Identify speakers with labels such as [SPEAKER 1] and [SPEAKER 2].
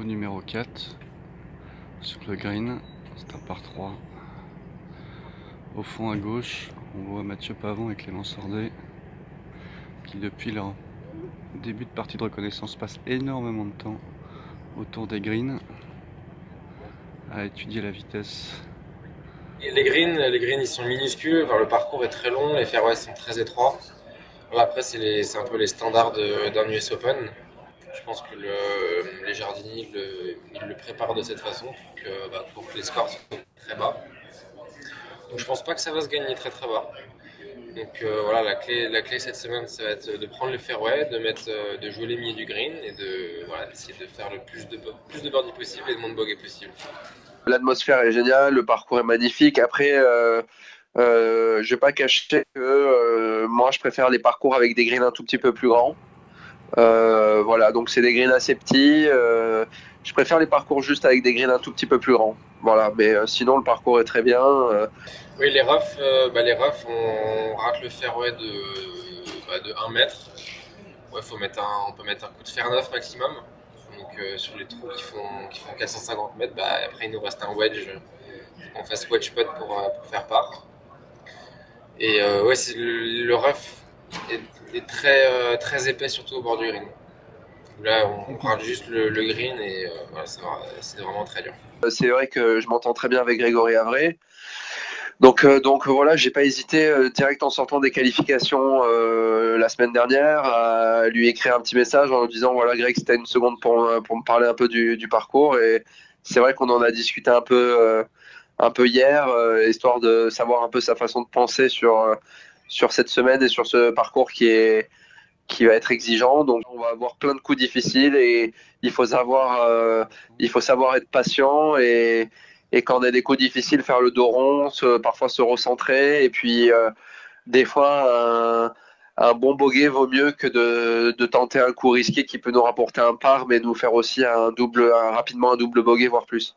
[SPEAKER 1] Trou numéro 4 sur le green, c'est un par 3. Au fond à gauche, on voit Mathieu Pavon et Clément Sordet qui depuis leur début de partie de reconnaissance passent énormément de temps autour des greens à étudier la vitesse.
[SPEAKER 2] Et les greens ils sont minuscules, enfin, le parcours est très long, les fairways sont très étroits. Voilà, après c'est un peu les standards d'un US Open. Je pense que les jardiniers ils le préparent de cette façon pour que les scores soient très bas. Donc je pense pas que ça va se gagner très très bas. Donc voilà, la clé cette semaine, ça va être de prendre le fairway, de jouer les milieux du green et d'essayer de faire le plus de birdies possible et de moins de bogey possible.
[SPEAKER 3] L'atmosphère est géniale, le parcours est magnifique. Après, je vais pas cacher que moi, je préfère les parcours avec des greens un tout petit peu plus grands. Voilà, donc c'est des greens assez petits. Je préfère les parcours juste avec des greens un tout petit peu plus grands. Voilà, mais sinon le parcours est très bien.
[SPEAKER 2] Oui, on rate le fairway de 1 mètre. Ouais, on peut mettre un coup de fer neuf maximum. Donc sur les trous qui font 450 mètres, après il nous reste un wedge. On fasse wedge putt pour faire part. Et ouais, le rough est très épais, surtout au bord du green. Là, on rate juste le green et voilà, c'est vraiment très dur.
[SPEAKER 3] C'est vrai que je m'entends très bien avec Grégory Avray. Donc voilà, j'ai pas hésité direct en sortant des qualifications la semaine dernière à lui écrire un petit message en lui disant voilà Greg, c'était une seconde pour me parler un peu du parcours et c'est vrai qu'on en a discuté un peu hier histoire de savoir un peu sa façon de penser sur cette semaine et sur ce parcours qui va être exigeant. Donc on va avoir plein de coups difficiles et il faut savoir, euh, il faut savoir être patient et quand on a des coups difficiles, faire le dos rond, parfois se recentrer et puis des fois un bon bogey vaut mieux que de tenter un coup risqué qui peut nous rapporter un par mais nous faire aussi rapidement un double bogey voire plus.